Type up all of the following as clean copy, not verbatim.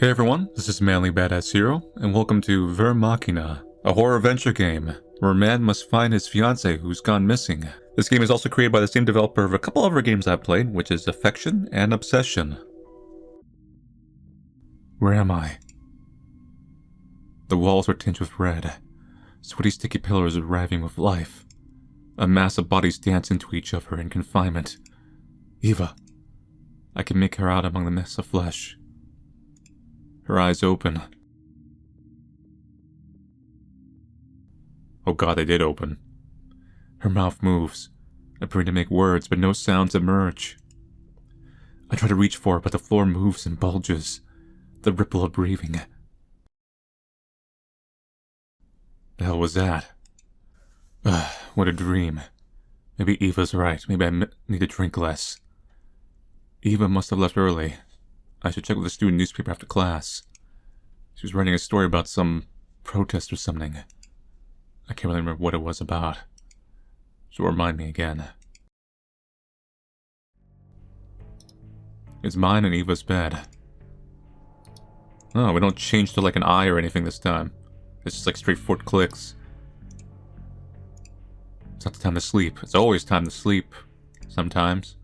Hey everyone, this is Manly Badass Hero, and welcome to Virmachina, a horror adventure game where a man must find his fiancé who's gone missing. This game is also created by the same developer of a couple other games I've played, which is Affection and Obsession. Where am I? The walls are tinged with red. Sweaty sticky pillars are writhing with life. A mass of bodies dance into each other in confinement. Eva. I can make her out among the mess of flesh. Her eyes open. Oh god, they did open. Her mouth moves, appearing to make words, but no sounds emerge. I try to reach for her, but the floor moves and bulges. The ripple of breathing. The hell was that? What a dream. Maybe Eva's right. Maybe I need to drink less. Eva must have left early. I should check with the student newspaper after class. She was writing a story about some protest or something. I can't really remember what it was about. She'll remind me again. It's mine and Eva's bed. Oh, we don't change to like an eye or anything this time. It's just like straightforward clicks. It's not the time to sleep. It's always time to sleep. Sometimes.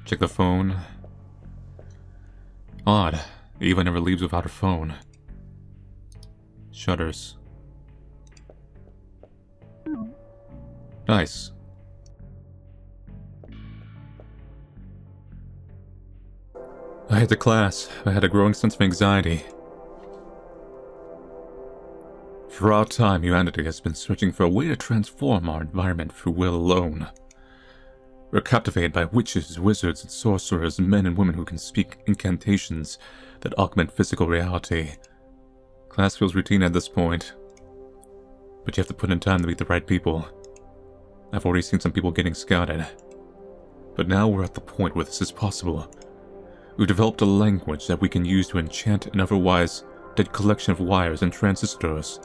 Check the phone. Odd. Eva never leaves without her phone. Shutters. Nice. I head to class. I had a growing sense of anxiety. Throughout time, humanity has been searching for a way to transform our environment through will alone. We're captivated by witches, wizards, and sorcerers, men and women who can speak incantations that augment physical reality. Class feels routine at this point, but you have to put in time to meet the right people. I've already seen some people getting scouted, but now we're at the point where this is possible. We've developed a language that we can use to enchant an otherwise dead collection of wires and transistors.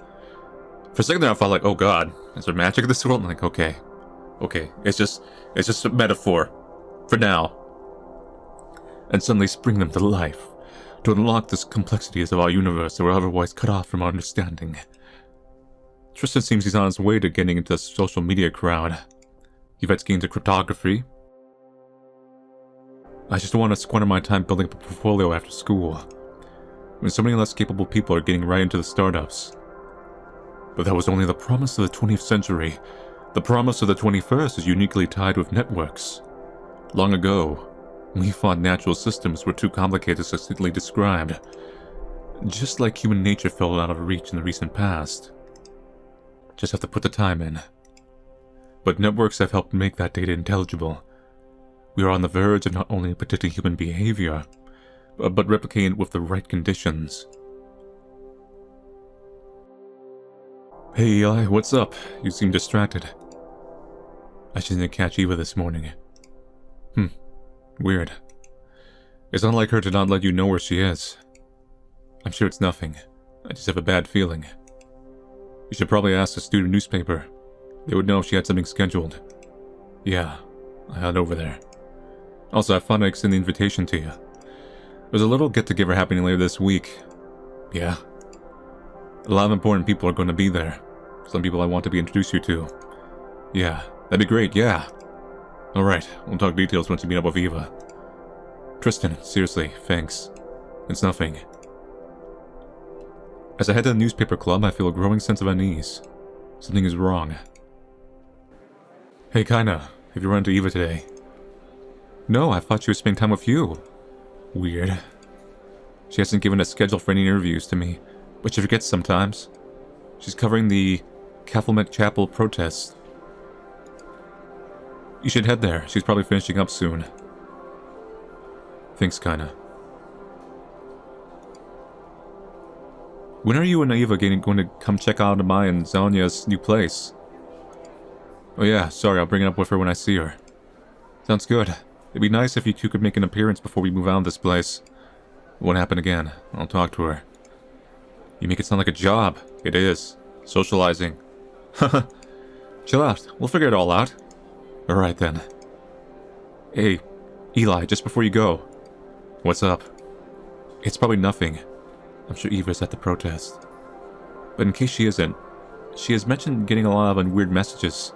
For a second there I felt like, oh god, is there magic in this world? I'm like, okay, it's just a metaphor, for now. And suddenly spring them to life, to unlock the complexities of our universe that were otherwise cut off from our understanding. Tristan seems he's on his way to getting into the social media crowd. Yvette's getting into cryptography. I just don't want to squander my time building up a portfolio after school, when so many less capable people are getting right into the startups. But that was only the promise of the 20th century. The promise of the 21st is uniquely tied with networks. Long ago, we thought natural systems were too complicated to succinctly describe, just like human nature fell out of reach in the recent past. Just have to put the time in. But networks have helped make that data intelligible. We are on the verge of not only predicting human behavior, but replicating it with the right conditions. Hey Eli, what's up? You seem distracted. I just didn't catch Eva this morning. Weird. It's not like her to not let you know where she is. I'm sure it's nothing. I just have a bad feeling. You should probably ask the student newspaper. They would know if she had something scheduled. Yeah, I head over there. Also, I thought I'd extend the invitation to you. There's a little get-together happening later this week. Yeah. A lot of important people are going to be there. Some people I want to be introduced you to. Yeah, that'd be great, yeah. Alright, we'll talk details once you meet up with Eva. Tristan, seriously, thanks. It's nothing. As I head to the newspaper club, I feel a growing sense of unease. Something is wrong. Hey, Kaina, have you run into Eva today? No, I thought she was spending time with you. Weird. She hasn't given a schedule for any interviews to me, but she forgets sometimes. She's covering the Catholic Chapel protest. You should head there. She's probably finishing up soon. Thanks, Kaina. When are you and Eva going to come check out my and Zanya's new place? Oh yeah, sorry, I'll bring it up with her when I see her. Sounds good. It'd be nice if you two could make an appearance before we move out of this place. It won't happen again. I'll talk to her. You make it sound like a job. It is. Socializing. Haha. Chill out. We'll figure it all out. Alright then. Hey, Eli, just before you go. What's up? It's probably nothing. I'm sure Eva's at the protest. But in case she isn't, she has mentioned getting a lot of weird messages.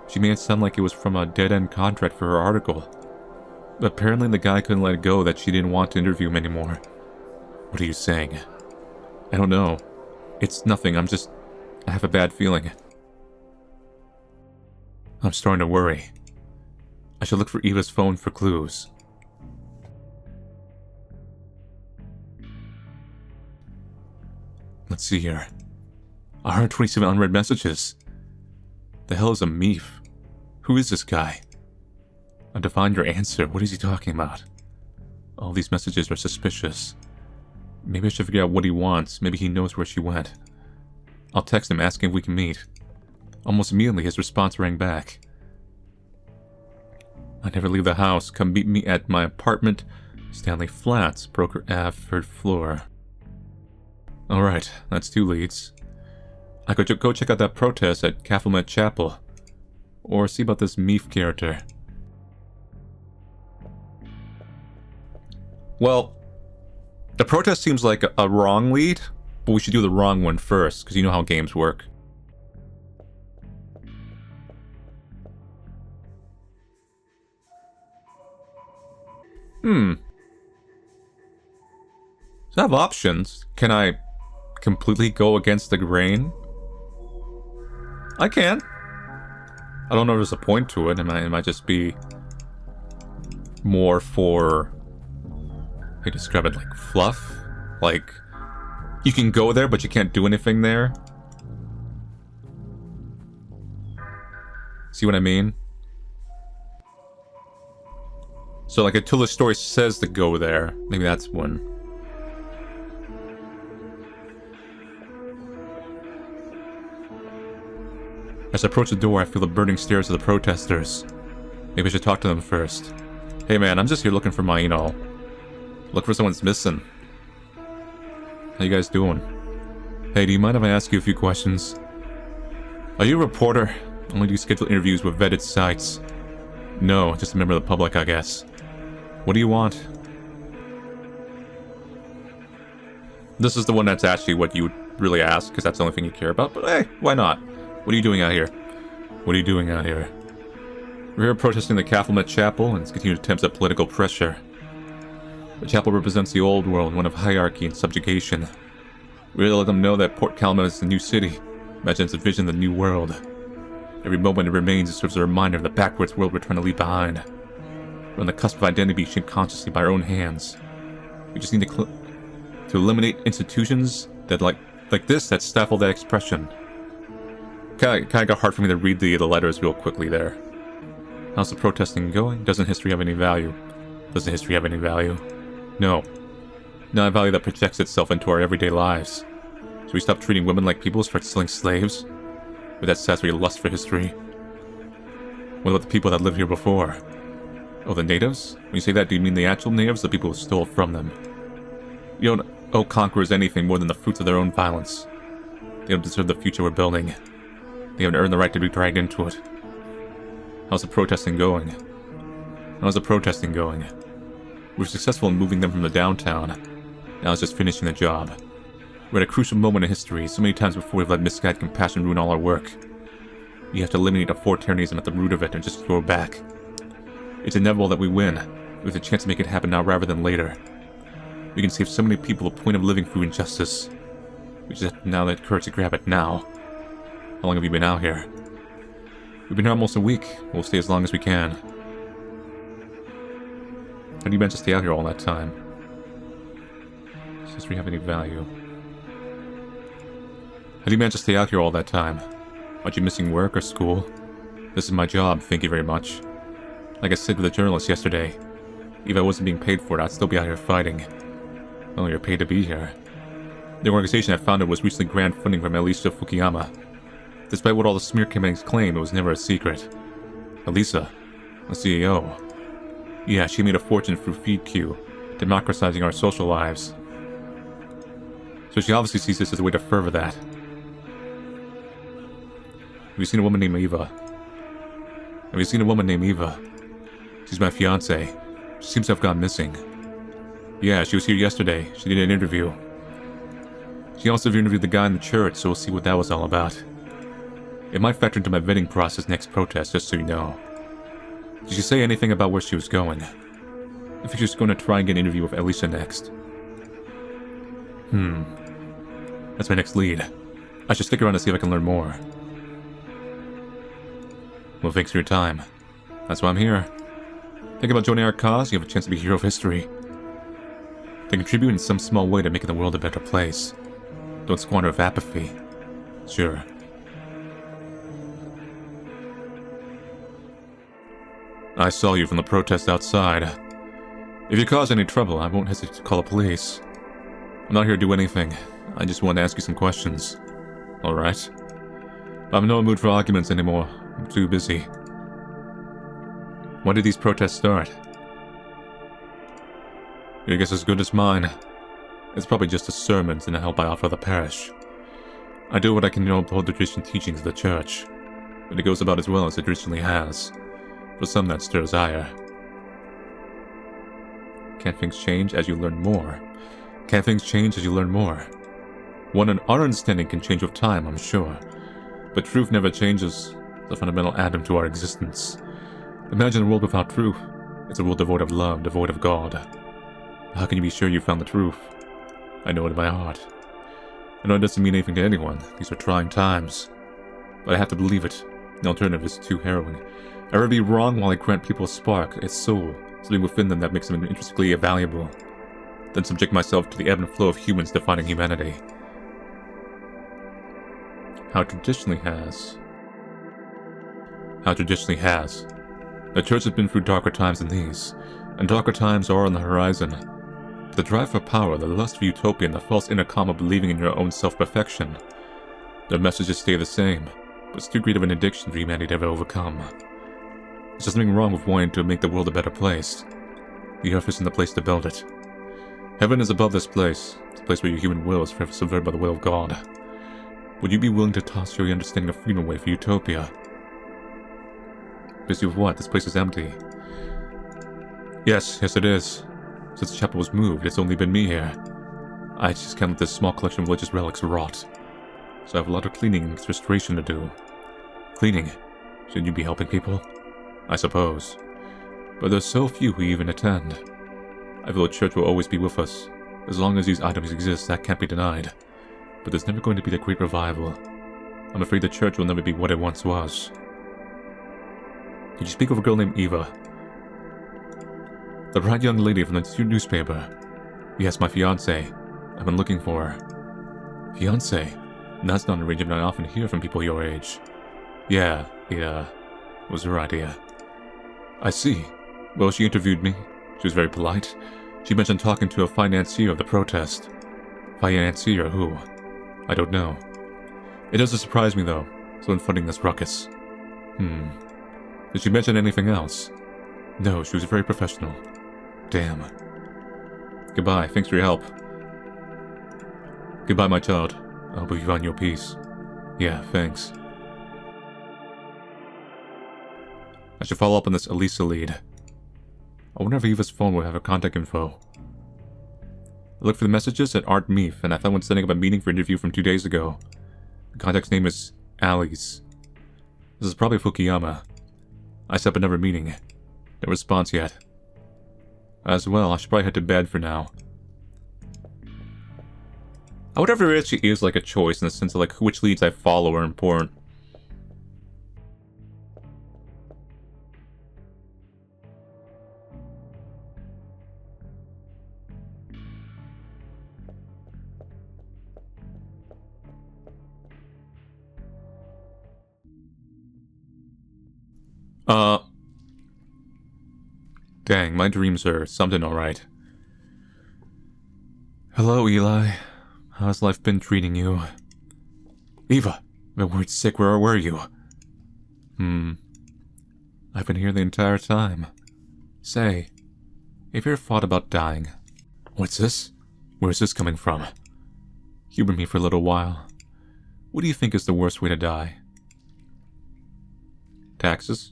She made it sound like it was from a dead-end contract for her article. But apparently the guy couldn't let it go that she didn't want to interview him anymore. What are you saying? I don't know. It's nothing, I have a bad feeling. I'm starting to worry. I should look for Eva's phone for clues. Let's see here. 127 unread messages. The hell is a meef? Who is this guy? I defined your answer. What is he talking about? All these messages are suspicious. Maybe I should figure out what he wants. Maybe he knows where she went. I'll text him asking if we can meet. Almost immediately his response rang back. I never leave the house. Come meet me at my apartment, Stanley Flats, Broker Ave, 3rd floor. Alright, that's 2 leads. I could go check out that protest at Cafelmet Chapel. Or see about this Meef character. Well, the protest seems like a wrong lead, but we should do the wrong one first, because you know how games work. So I have options. Can I completely go against the grain? I can. I don't know if there's a point to it. It might just be more for, how do you describe it, like fluff? Like, you can go there, but you can't do anything there. See what I mean? So like until the story says to go there, maybe that's one. As I approach the door, I feel the burning stares of the protesters. Maybe I should talk to them first. Hey man, I'm just here looking for my, look for someone's missing. How you guys doing? Hey, do you mind if I ask you a few questions? Are you a reporter? Only do you schedule interviews with vetted sites? No, just a member of the public, I guess. What do you want? This is the one that's actually what you would really ask, because that's the only thing you care about, but hey, why not? What are you doing out here? What are you doing out here? We're here protesting the Cafelmet Chapel and its continued attempts at political pressure. The chapel represents the old world, one of hierarchy and subjugation. We really let them know that Port Calumet is the new city. Imagine it's a vision of the new world. Every moment it remains, it serves as a reminder of the backwards world we're trying to leave behind. We're on the cusp of identity shaped consciously by our own hands. We just need to eliminate institutions that like this that stifle that expression. Kinda got hard for me to read the letters real quickly there. How's the protesting going? Doesn't history have any value? Doesn't history have any value? No. Not a value that projects itself into our everyday lives. So we stop treating women like people, start selling slaves? With that satisfying lust for history? What about the people that lived here before? Oh, the natives? When you say that, do you mean the actual natives, or the people who stole from them? You don't owe conquerors anything more than the fruits of their own violence. They don't deserve the future we're building. They haven't earned the right to be dragged into it. How's the protesting going? How's the protesting going? We were successful in moving them from the downtown. Now it's just finishing the job. We're at a crucial moment in history. So many times before we've let misguided compassion ruin all our work. You have to eliminate authoritarianism at the root of it and just throw it back. It's inevitable that we win. We have the chance to make it happen now rather than later. We can save so many people the point of living through injustice. We just have to now let courage to grab it now. How long have you been out here? We've been here almost a week. We'll stay as long as we can. How do you manage to stay out here all that time? Does history have any value? How do you manage to stay out here all that time? Aren't you missing work or school? This is my job, thank you very much. Like I said to the journalist yesterday, if I wasn't being paid for it, I'd still be out here fighting. Well, you're paid to be here. The organization I founded was recently granted funding from Elisa Fukuyama. Despite what all the smear campaigns claim, it was never a secret. Elisa, the CEO. Yeah, she made a fortune through FeedQ, democratizing our social lives. So she obviously sees this as a way to further that. Have you seen a woman named Eva? Have you seen a woman named Eva? She's my fiancé. She seems to have gone missing. Yeah, she was here yesterday. She did an interview. She also interviewed the guy in the church, so we'll see what that was all about. It might factor into my vetting process next protest, just so you know. Did she say anything about where she was going? I think she's going to try and get an interview with Elisa next. That's my next lead. I should stick around to see if I can learn more. Well, thanks for your time. That's why I'm here. Think about joining our cause, you have a chance to be a hero of history. To contribute in some small way to making the world a better place. Don't squander with apathy. Sure. I saw you from the protest outside. If you cause any trouble, I won't hesitate to call the police. I'm not here to do anything. I just want to ask you some questions. Alright? I'm in no mood for arguments anymore. I'm too busy. When did these protests start? Your guess is as good as mine. It's probably just the sermons and the help I offer the parish. I do what I can to uphold the Christian teachings of the church, but it goes about as well as it traditionally has. For some, that stirs ire. Can't things change as you learn more? Can't things change as you learn more? One and our understanding can change with time, I'm sure. But truth never changes, the fundamental atom to our existence. Imagine a world without truth. It's a world devoid of love, devoid of God. How can you be sure you found the truth? I know it in my heart. I know it doesn't mean anything to anyone. These are trying times. But I have to believe it. The alternative is too harrowing. I'd rather be wrong while I grant people a spark, a soul, something within them that makes them intrinsically valuable, than subject myself to the ebb and flow of humans defining humanity. How it traditionally has. The church has been through darker times than these, and darker times are on the horizon. The drive for power, the lust for utopia, and the false inner calm of believing in your own self-perfection. Their messages stay the same, but it's too great of an addiction for humanity to ever overcome. There's just something wrong with wanting to make the world a better place. The earth isn't the place to build it. Heaven is above this place. It's a place where your human will is forever subverted by the will of God. Would you be willing to toss your understanding of freedom away for utopia? Busy with what? This place is empty. Yes, it is. Since the chapel was moved, it's only been me here. I just can't let this small collection of religious relics rot. So I have a lot of cleaning and restoration to do. Cleaning? Shouldn't you be helping people? I suppose. But there's so few who even attend. I feel the church will always be with us. As long as these items exist, that can't be denied. But there's never going to be the great revival. I'm afraid the church will never be what it once was. Did you speak of a girl named Eva? The bright young lady from the newspaper. Yes, my fiancé. I've been looking for her. Fiancé? That's not an arrangement I often hear from people your age. Yeah, it was her idea. I see. Well, she interviewed me. She was very polite. She mentioned talking to a financier of the protest. Financier who? I don't know. It doesn't surprise me, though. Someone funding this ruckus. Did she mention anything else? No, she was very professional. Damn. Goodbye, thanks for your help. Goodbye, my child. I hope you find your peace. Yeah, thanks. I should follow up on this Elisa lead. I wonder if Eva's phone will have her contact info. I looked for the messages at Art Meath, and I found one setting up a meeting for an interview from 2 days ago. The contact's name is Alice. This is probably Fukuyama. I set up another meeting. No response yet. As well, I should probably head to bed for now. I wonder if there actually is like a choice in the sense of like which leads I follow are important. Dang, my dreams are something alright. Hello, Eli. How's life been treating you? Eva, I've been worried sick. Where were you? I've been here the entire time. Say, have you ever thought about dying? What's this? Where's this coming from? Humor me for a little while. What do you think is the worst way to die? Taxes?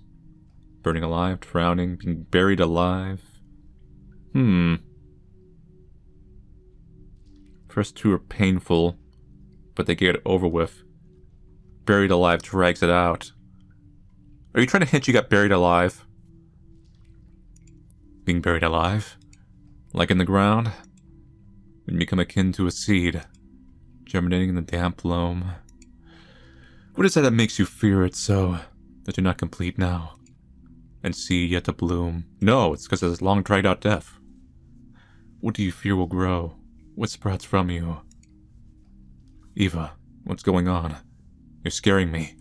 Burning alive, drowning, being buried alive. First two are painful, but they get it over with. Buried alive drags it out. Are you trying to hint you got buried alive? Being buried alive? Like in the ground? When you become akin to a seed, germinating in the damp loam. What is that makes you fear it so, that you're not complete now? And seed yet to bloom? No, it's because of this long dragged out death. What do you fear will grow? What sprouts from you? Eva, what's going on? You're scaring me.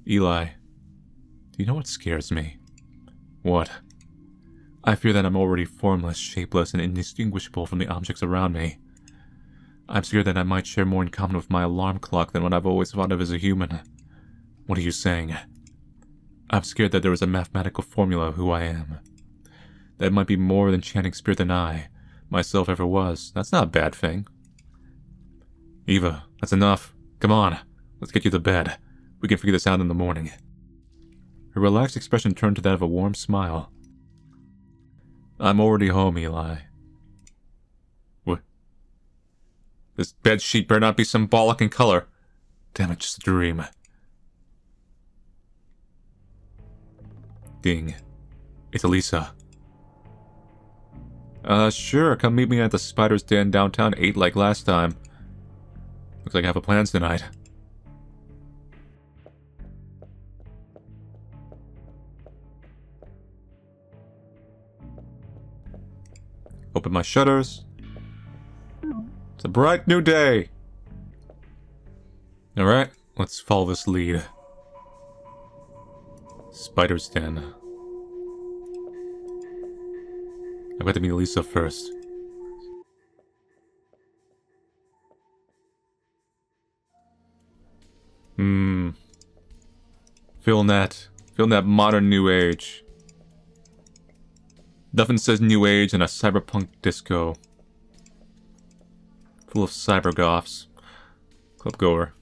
Eli, do you know what scares me? What? I fear that I'm already formless, shapeless, and indistinguishable from the objects around me. I'm scared that I might share more in common with my alarm clock than what I've always thought of as a human. What are you saying? I'm scared that there is a mathematical formula of who I am. That it might be more than chanting spirit than I, myself, ever was. That's not a bad thing. Eva, that's enough. Come on, let's get you to bed. We can figure this out in the morning. Her relaxed expression turned to that of a warm smile. I'm already home, Eli. What? This bed sheet better not be symbolic in color. Damn it, just a dream. Ding. It's Elisa. Sure, come meet me at the Spider's Den downtown 8 like last time. Looks like I have a plans tonight. Open my shutters. It's a bright new day. Alright, let's follow this lead. Spider's Den. I've got to meet Elisa first. Feeling that modern new age. Nothing says new age in a cyberpunk disco. Full of cyber goths. Club goer.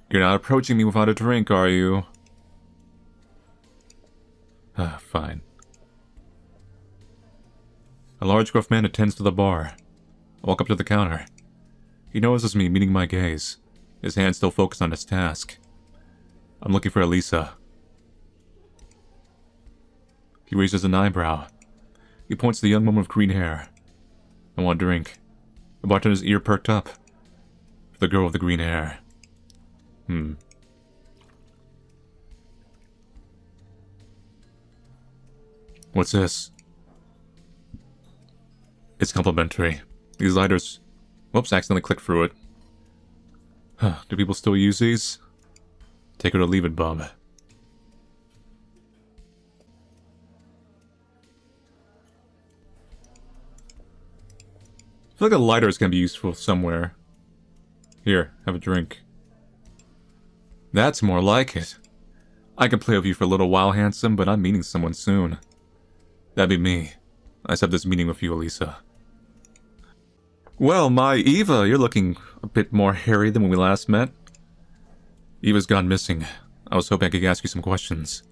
You're not approaching me without a drink, are you? Fine. A large gruff man attends to the bar. I walk up to the counter. He notices me meeting my gaze, his hand still focused on his task. I'm looking for Elisa. He raises an eyebrow. He points to the young woman with green hair. I want a drink. The bartender's ear perked up. For the girl with the green hair. What's this? It's complimentary. These lighters... Whoops, accidentally clicked through it. Do people still use these? Take it or leave it, bub. I feel like a lighter is going to be useful somewhere. Here, have a drink. That's more like it. I can play with you for a little while, handsome, but I'm meeting someone soon. That'd be me. I set up this meeting with you, Elisa. Well, my Eva, you're looking a bit more hairy than when we last met. Eva's gone missing. I was hoping I could ask you some questions.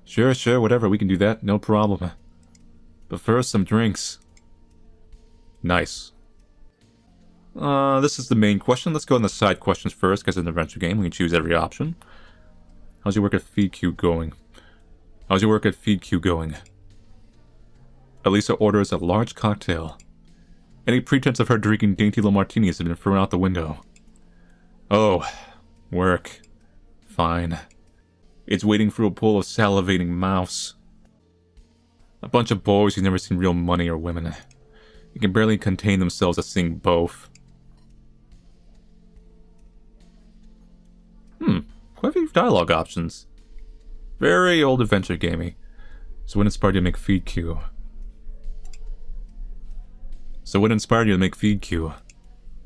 Sure, whatever, we can do that, no problem. But first, some drinks. Nice. This is the main question. Let's go on the side questions first, because in an adventure game, we can choose every option. How's your work at Feed Queue going? Elisa orders a large cocktail. Any pretense of her drinking dainty little martinis has been thrown out the window. Oh, work. Fine. It's wading through a pool of salivating mouths. A bunch of boys who've never seen real money or women. They can barely contain themselves to seeing both. Quite a few dialogue options. Very old adventure gamey. So what inspired you to make Feed Queue?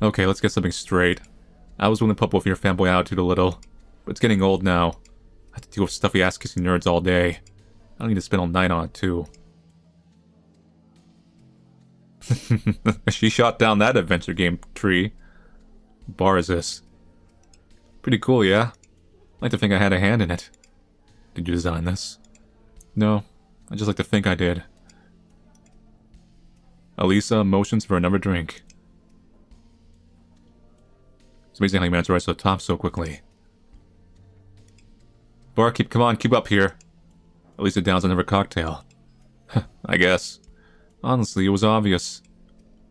Okay, let's get something straight. I was willing to put up with your fanboy attitude a little, but it's getting old now. I have to deal with stuffy ass-kissing nerds all day. I don't need to spend all night on it, too. She shot down that adventure game tree. What bar is this? Pretty cool, yeah? I like to think I had a hand in it. Did you design this? No, I just like to think I did. Elisa motions for another drink. It's amazing how you managed to rise to the top so quickly. Barkeep, come on, keep up here. Elisa downs another cocktail. I guess. Honestly, it was obvious.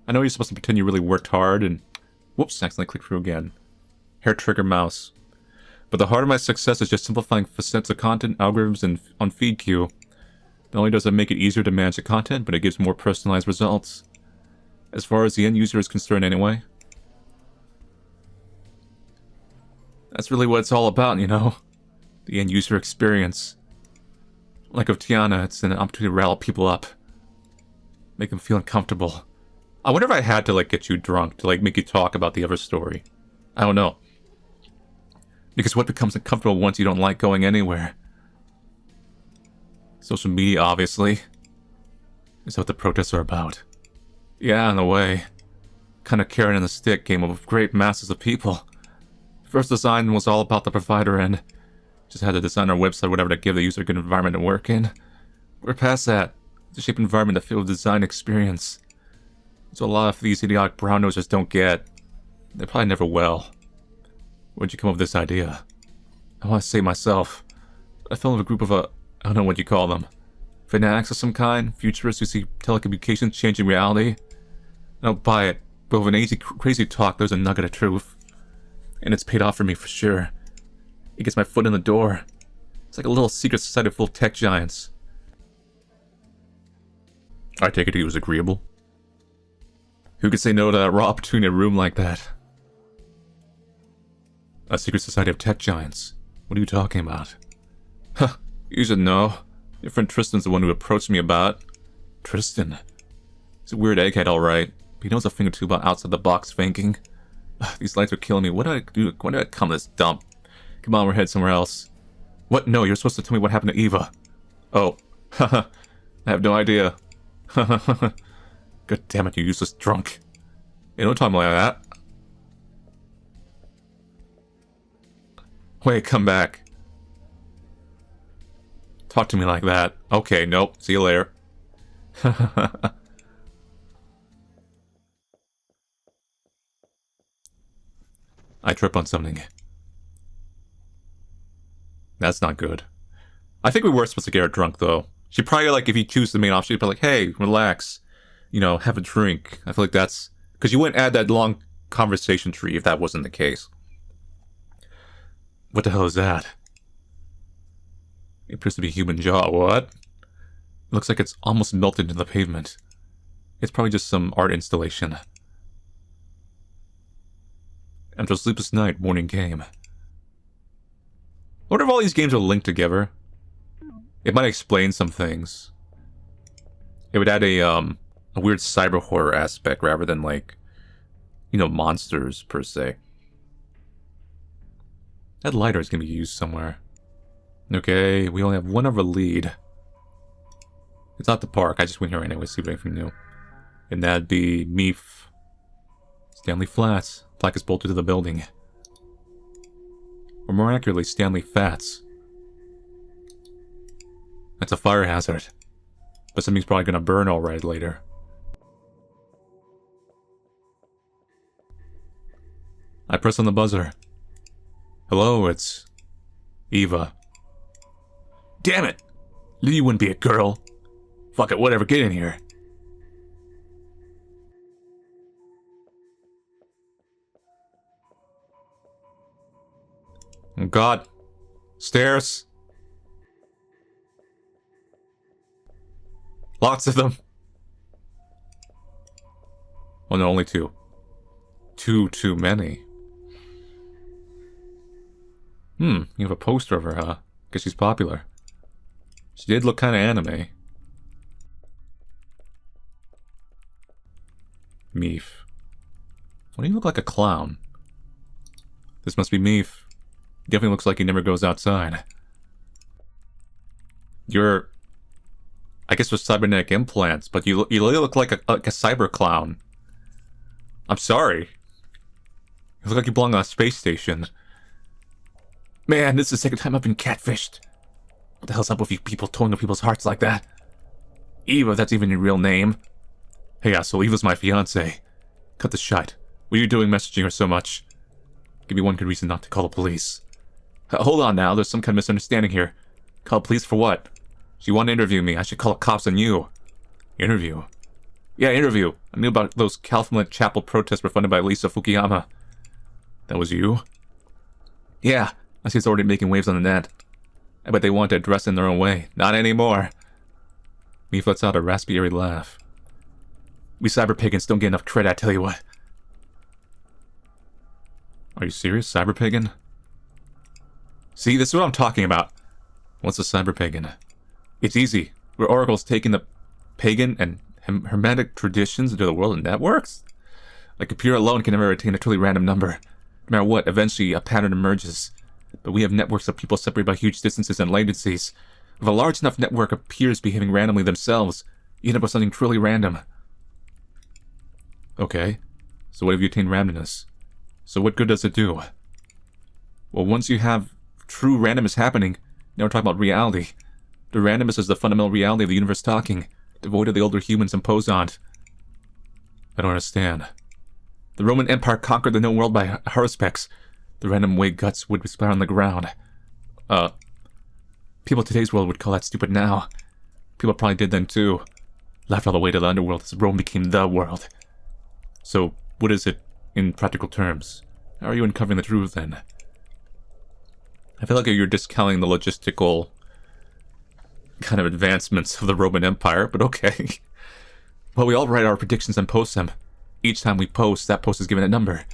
I know you're supposed to pretend you really worked hard and... Whoops, accidentally clicked through again. Hair trigger mouse. But the heart of my success is just simplifying facets of content, algorithms, and on feed queue. Not only does it make it easier to manage the content, but it gives more personalized results. As far as the end user is concerned anyway. That's really what it's all about, you know? The end user experience. Like with Tiana, it's an opportunity to rile people up. Make them feel uncomfortable. I wonder if I had to, like, get you drunk to, like, make you talk about the other story. I don't know. Because what becomes uncomfortable once you don't like going anywhere? Social media, obviously. Is what the protests are about. Yeah, in a way. Kind of carrot and the stick game of great masses of people. First design was all about the provider end. Just had to design our website, whatever, to give the user a good environment to work in. We're past that. To shape environment to fill the design experience. So a lot of these idiotic brown nosers don't get. They probably never will. Where'd you come up with this idea? I want to say myself. I fell in with a group of I don't know what you call them. Fanatics of some kind, futurists who see telecommunications changing reality. I don't buy it, but with an easy, crazy talk, there's a nugget of truth. And it's paid off for me for sure. It gets my foot in the door. It's like a little secret society full of tech giants. I take it he was agreeable. Who could say no to that raw opportunity in a room like that? A secret society of tech giants? What are you talking about? Huh, you should know. Your friend Tristan's the one who approached me about. Tristan? He's a weird egghead, alright. But he knows a thing or two about outside-the-box thinking. These lights are killing me. What did I do? Why did I come to this dump? Come on, we're headed somewhere else. What? No, you're supposed to tell me what happened to Eva. Oh. Haha. I have no idea. God damn it, you useless drunk. Hey, don't talk to me like that. Wait, come back. Talk to me like that. Okay, nope. See you later. I trip on something. That's not good. I think we were supposed to get her drunk, though. She probably, like, if you choose the main option, she'd be like, hey, relax. You know, have a drink. I feel like that's... Because you wouldn't add that long conversation tree if that wasn't the case. What the hell is that? It appears to be a human jaw. What? It looks like it's almost melted into the pavement. It's probably just some art installation. After a sleepless night, morning came. I wonder if all these games are linked together. It might explain some things. It would add a weird cyber horror aspect rather than, like, you know, monsters per se. That lighter is going to be used somewhere. Okay, we only have one other lead. It's not the park. I just went here anyway, see if anything new. And that'd be Meef. Stanley Flats. Plaque is bolted to the building. Or more accurately, Stanley Fats. That's a fire hazard. But something's probably gonna burn alright later. I press on the buzzer. Hello, it's... Eva. Damn it! You wouldn't be a girl. Fuck it, whatever, get in here. Oh God. Stairs. Lots of them. Oh no, only two. Too many. You have a poster of her, huh? Guess she's popular. She did look kinda anime. Meef. Why do you look like a clown? This must be Meef. Definitely looks like he never goes outside. You're I guess with cybernetic implants, but you look like a cyber clown. I'm sorry. You look like you belong on a space station. Man, this is the second time I've been catfished. What the hell's up with you people toying with people's hearts like that? Eva, that's even your real name. Hey, asshole, Eva's my fiancé. Cut the shite. What are you doing messaging her so much? Give me one good reason not to call the police. Hold on now, there's some kind of misunderstanding here. Call the police for what? She wanted to interview me. I should call the cops on you. Interview? Yeah, interview. I knew about those California Chapel protests were funded by Lisa Fukuyama. That was you? Yeah, I see it's already making waves on the net. I bet they want to address it in their own way. Not anymore. Meef lets out a raspy, airy laugh. We cyber pagans don't get enough credit, I tell you what. Are you serious, cyber pagan? See, this is what I'm talking about. What's a cyber pagan? It's easy. We're oracles taking the pagan and hermetic traditions into the world of networks? A computer alone can never attain a truly random number. No matter what, eventually a pattern emerges. But we have networks of people separated by huge distances and latencies. If a large enough network appears behaving randomly themselves, you end up with something truly random. Okay, so what if you attain randomness? So what good does it do? Well, once you have true randomness happening, now we're talking about reality. The randomness is the fundamental reality of the universe talking, devoid of the older humans imposed on it. I don't understand. The Roman Empire conquered the known world by haruspex. The random way guts would splatter on the ground. People in today's world would call that stupid now. People probably did then too. Left all the way to the underworld as Rome became the world. So, what is it in practical terms? How are you uncovering the truth then? I feel like you're discounting the logistical kind of advancements of the Roman Empire, but okay. Well, we all write our predictions and post them. Each time we post, that post is given a number.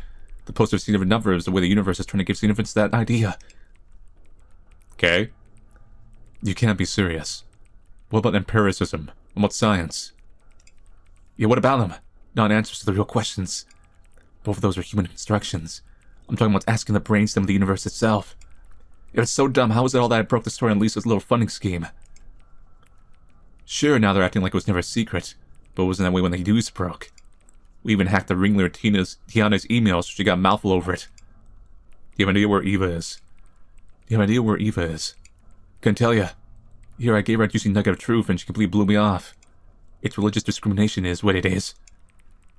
The post of a significant number is the way the universe is trying to give significance to that idea. Okay. You can't be serious. What about empiricism? And what science? Yeah, what about them? Non-answers to the real questions. Both of those are human constructions. I'm talking about asking the brainstem of the universe itself. If it's so dumb, how is it all that I broke the story on Lisa's little funding scheme? Sure, now they're acting like it was never a secret, but it wasn't that way when the news broke. We even hacked the ringleader Tiana's emails so she got a mouthful over it. Do you have an idea where Eva is? Do you have an idea where Eva is? Couldn't tell you. Here, I gave her a juicy nugget of truth and she completely blew me off. It's religious discrimination is what it is.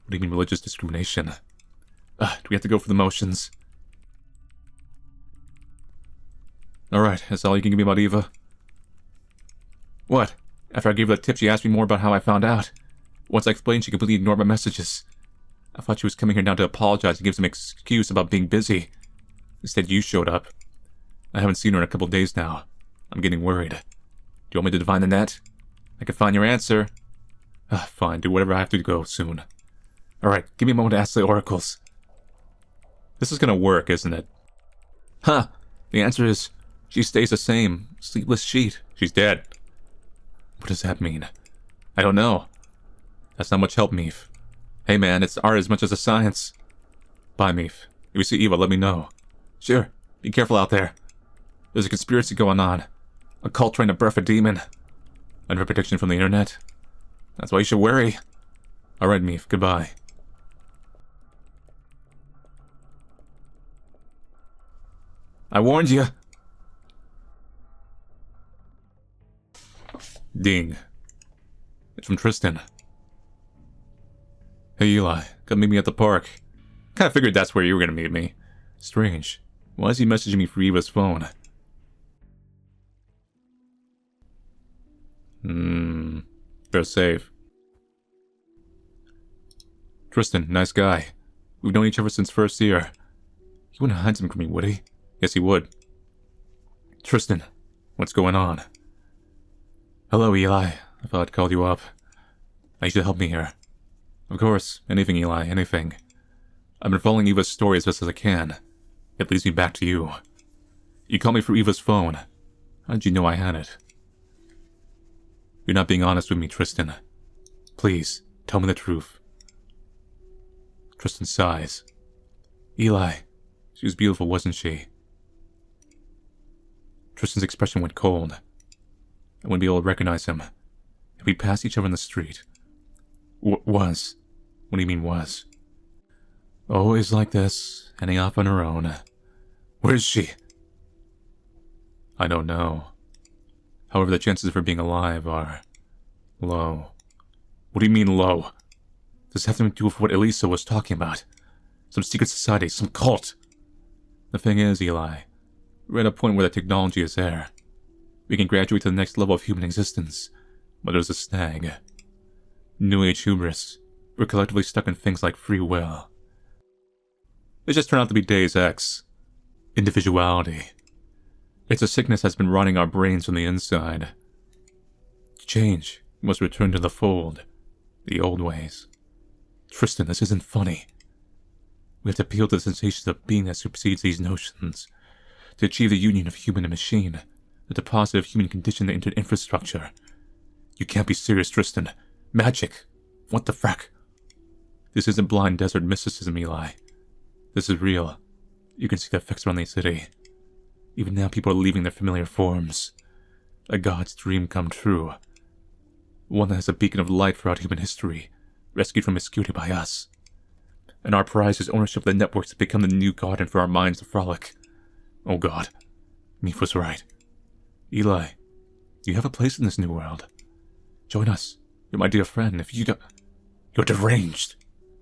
What do you mean religious discrimination? Do we have to go for the motions? Alright, that's all you can give me about Eva? What? After I gave her the tip, she asked me more about how I found out. Once I explained, she completely ignored my messages. I thought she was coming here now to apologize and give some excuse about being busy. Instead, you showed up. I haven't seen her in a couple days now. I'm getting worried. Do you want me to divine the net? I can find your answer. Fine, do whatever I have to go soon. Alright, give me a moment to ask the oracles. This is gonna work, isn't it? Huh, the answer is, she stays the same. Sleepless sheet. She's dead. What does that mean? I don't know. That's not much help, Meef. Hey man, it's art as much as a science. Bye, Meef. If you see Eva, let me know. Sure, be careful out there. There's a conspiracy going on. A cult trying to birth a demon. Under prediction from the internet. That's why you should worry. Alright, Meef, goodbye. I warned you. Ding. It's from Tristan. Hey Eli, come meet me at the park. Kinda figured that's where you were gonna meet me. Strange. Why is he messaging me through Eva's phone? They're safe. Tristan, nice guy. We've known each other since first year. He wouldn't hide something from me, would he? Yes, he would. Tristan, what's going on? Hello, Eli. I thought I'd call you up. I need you to help me here. Of course, anything, Eli, anything. I've been following Eva's story as best as I can. It leads me back to you. You called me through Eva's phone. How did you know I had it? You're not being honest with me, Tristan. Please, tell me the truth. Tristan sighs. Eli, she was beautiful, wasn't she? Tristan's expression went cold. I wouldn't be able to recognize him. We passed each other in the street. Was? What do you mean was? Always like this, heading off on her own. Where is she? I don't know. However, the chances of her being alive are low. What do you mean low? Does it have to do with what Elisa was talking about? Some secret society, some cult? The thing is, Eli, we're at a point where the technology is there. We can graduate to the next level of human existence, but there's a snag. New Age hubris. We're collectively stuck in things like free will. It just turned out to be Deus Ex. Individuality. It's a sickness that's been rotting our brains from the inside. To change, we must return to the fold. The old ways. Tristan, this isn't funny. We have to appeal to the sensations of being that supersedes these notions. To achieve the union of human and machine. The deposit of human condition into infrastructure. You can't be serious, Tristan. Magic. What the frack? This isn't blind desert mysticism, Eli. This is real. You can see the effects around the city. Even now people are leaving their familiar forms. A god's dream come true. One that has a beacon of light throughout human history, rescued from obscurity by us. And our prize is ownership of the networks that become the new garden for our minds to frolic. Oh God. Meef was right. Eli, you have a place in this new world. Join us. You're my dear friend. If you don't... You're deranged.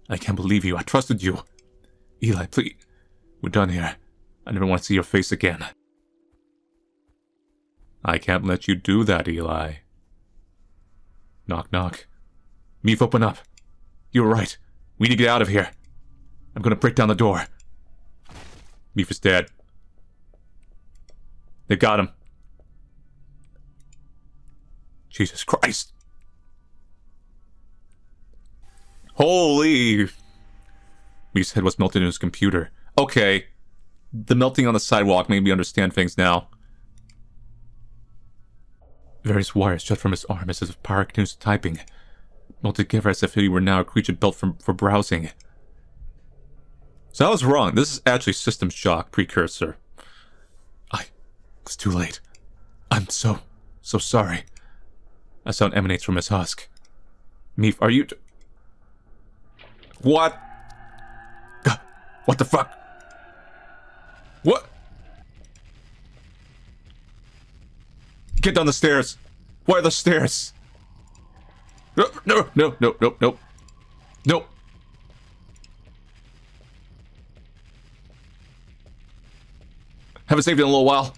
I can't believe you. I trusted you. Eli, please. We're done here. I never want to see your face again. I can't let you do that, Eli. Knock, knock. Meef, open up. You're right. We need to get out of here. I'm gonna break down the door. Meef is dead. They got him. Jesus Christ. Holy... Meef's head was melted in his computer. Okay. The melting on the sidewalk made me understand things now. Various wires jut from his arm as if power continues typing. Melted together as if he were now a creature built for browsing. So I was wrong. This is actually System Shock precursor. It's too late. I'm so sorry. A sound emanates from his husk. Meef, are you... What? What the fuck? What? Get down the stairs. Why are the stairs? No. Nope. Haven't saved it in a little while.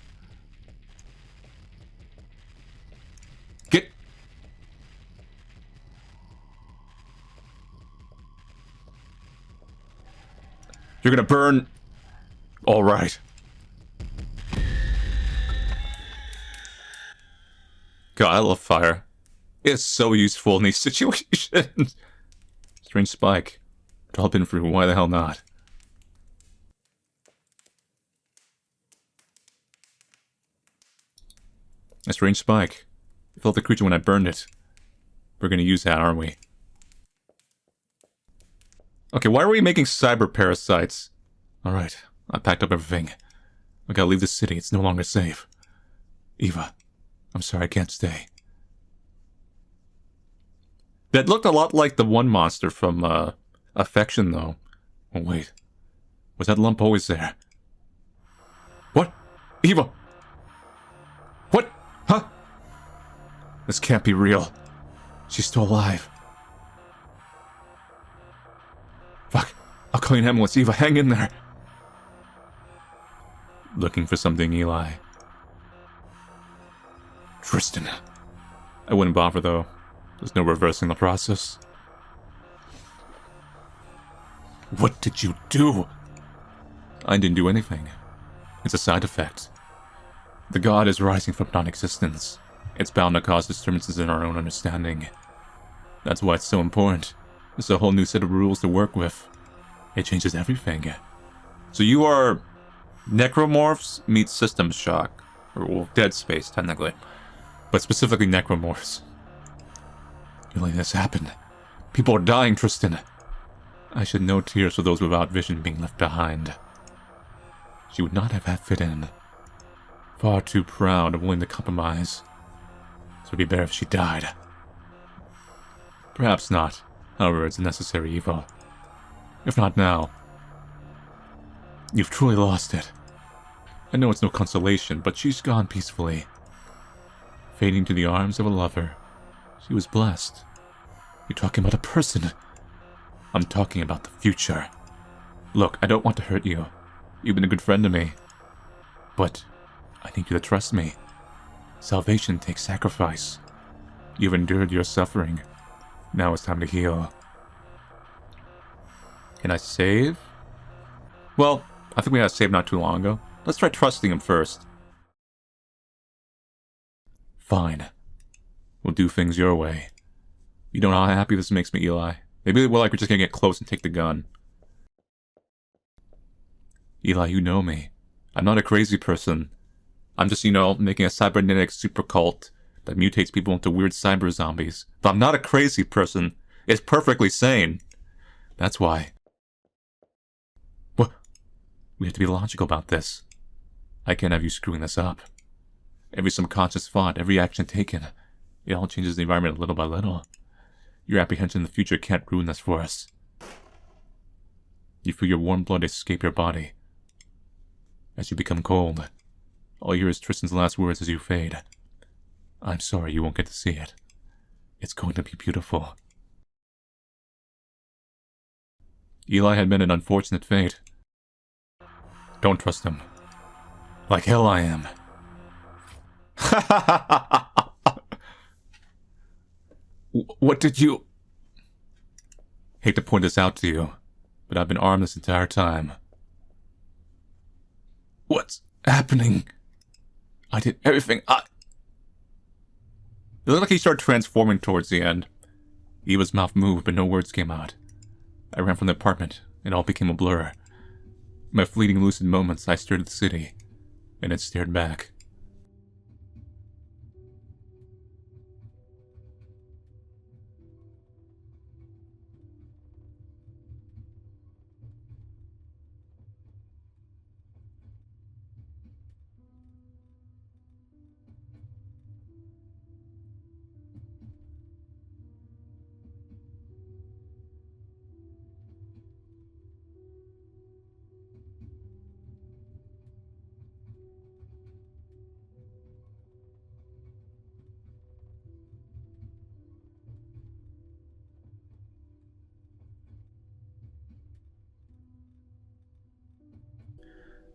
Get... You're gonna burn... Alright. God, I love fire. It's so useful in these situations. Strange spike. Drop in through, why the hell not? A strange spike. I felt the creature when I burned it. We're gonna use that, aren't we? Okay, why are we making cyber parasites? Alright, I packed up everything. I gotta leave the city, it's no longer safe. Eva, I'm sorry I can't stay. That looked a lot like the one monster from, Affection, though. Oh, wait. Was that lump always there? What? Eva! What? Huh? This can't be real. She's still alive. Fuck. I'll call you an ambulance. Eva, hang in there. Looking for something, Eli. Tristan. I wouldn't bother, though. There's no reversing the process. What did you do? I didn't do anything. It's a side effect. The god is rising from non-existence. It's bound to cause disturbances in our own understanding. That's why it's so important. There's a whole new set of rules to work with. It changes everything. So you are... Necromorphs meet System Shock. Or, well, Dead Space, technically. But specifically Necromorphs. You're letting this happen. People are dying, Tristan. I shed no tears for those without vision being left behind. She would not have had fit in. Far too proud and willing to compromise. So it'd be better if she died. Perhaps not. However, it's a necessary evil. If not now, you've truly lost it. I know it's no consolation, but she's gone peacefully, fading to the arms of a lover. She was blessed. You're talking about a person. I'm talking about the future. Look, I don't want to hurt you. You've been a good friend to me. But I need you to trust me. Salvation takes sacrifice. You've endured your suffering. Now it's time to heal. Can I save? Well, I think we had a save not too long ago. Let's try trusting him first. Fine. We'll do things your way. You know how happy this makes me, Eli. Maybe we're just gonna get close and take the gun. Eli, you know me. I'm not a crazy person. I'm just, making a cybernetic super cult that mutates people into weird cyber zombies. But I'm not a crazy person. It's perfectly sane. That's why. What? We have to be logical about this. I can't have you screwing this up. Every subconscious thought, every action taken, it all changes the environment little by little. Your apprehension in the future can't ruin this for us. You feel your warm blood escape your body. As you become cold, all you hear is Tristan's last words as you fade. I'm sorry you won't get to see it. It's going to be beautiful. Eli had been an unfortunate fate. Don't trust him. Like hell I am. What did you... Hate to point this out to you, but I've been armed this entire time. What's happening? I did everything It looked like he started transforming towards the end. Eva's mouth moved, but no words came out. I ran from the apartment. It all became a blur. In my fleeting lucid moments, I stared at the city, and it stared back.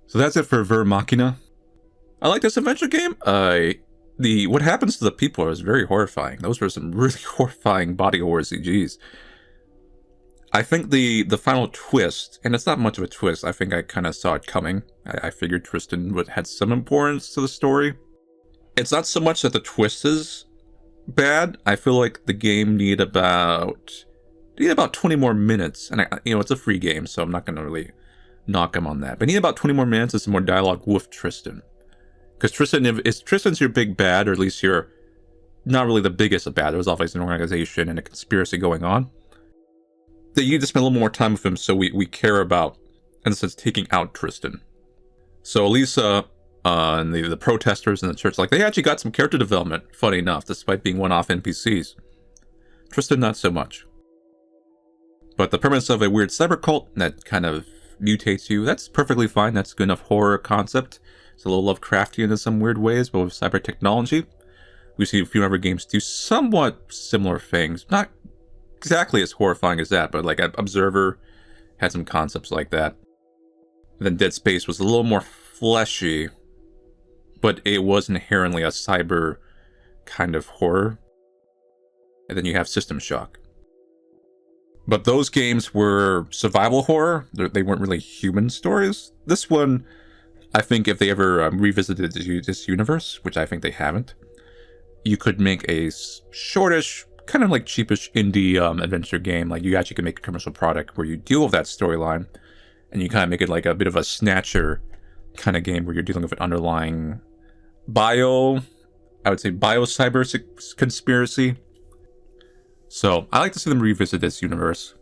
So that's it for Virmachina. I like this adventure game. What happens to the people is very horrifying. Those were some really horrifying body horror CGs. I think the final twist, and it's not much of a twist, I think I kind of saw it coming. I figured Tristan had some importance to the story. It's not so much that the twist is bad. I feel like the game needed about 20 more minutes. And it's a free game, so I'm not going to really knock him on that. But need about 20 more minutes and some more dialogue with Tristan. Because Tristan's your big bad, or at least you're not really the biggest of bad. There was obviously an organization and a conspiracy going on. That you need to spend a little more time with him so we care about, in a sense, taking out Tristan. So Elisa and the protesters in the church, they actually got some character development, funny enough, despite being one-off NPCs. Tristan, not so much. But the premise of a weird cyber cult that kind of mutates you, that's perfectly fine. That's good enough horror concept. It's a little Lovecraftian in some weird ways, but with cyber technology. We've seen a few other games do somewhat similar things. Not exactly as horrifying as that, but Observer had some concepts like that. And then Dead Space was a little more fleshy, but it was inherently a cyber kind of horror. And then you have System Shock. But those games were survival horror. They weren't really human stories. This one, I think if they ever revisited this universe, which I think they haven't, you could make a shortish, kind of cheapish indie adventure game. You actually can make a commercial product where you deal with that storyline, and you kind of make it a bit of a Snatcher kind of game where you're dealing with an underlying bio-cyber conspiracy. So, I like to see them revisit this universe.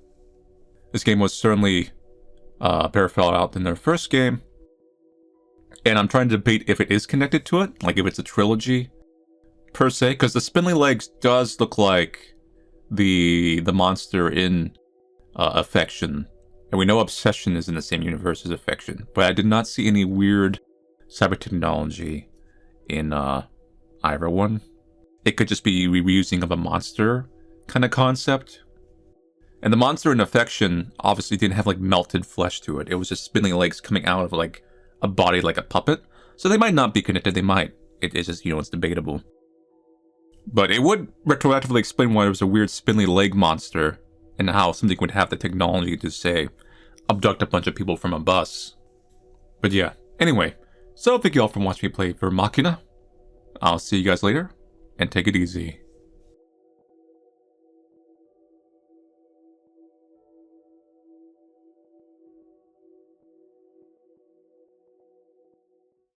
This game was certainly better fell out than their first game. And I'm trying to debate if it is connected to it, if it's a trilogy, per se. Because the Spindly Legs does look like the monster in Affection. And we know Obsession is in the same universe as Affection, but I did not see any weird cyber technology in either one. It could just be reusing of a monster kind of concept. And the monster in Affection obviously didn't have like melted flesh to it. It was just spindly legs coming out of like a body like a puppet. So they might not be connected, they might. It's just, it's debatable. But it would retroactively explain why there was a weird spindly leg monster and how something would have the technology to, say, abduct a bunch of people from a bus. But yeah, anyway, so thank you all for watching me play Virmachina. I'll see you guys later, and take it easy.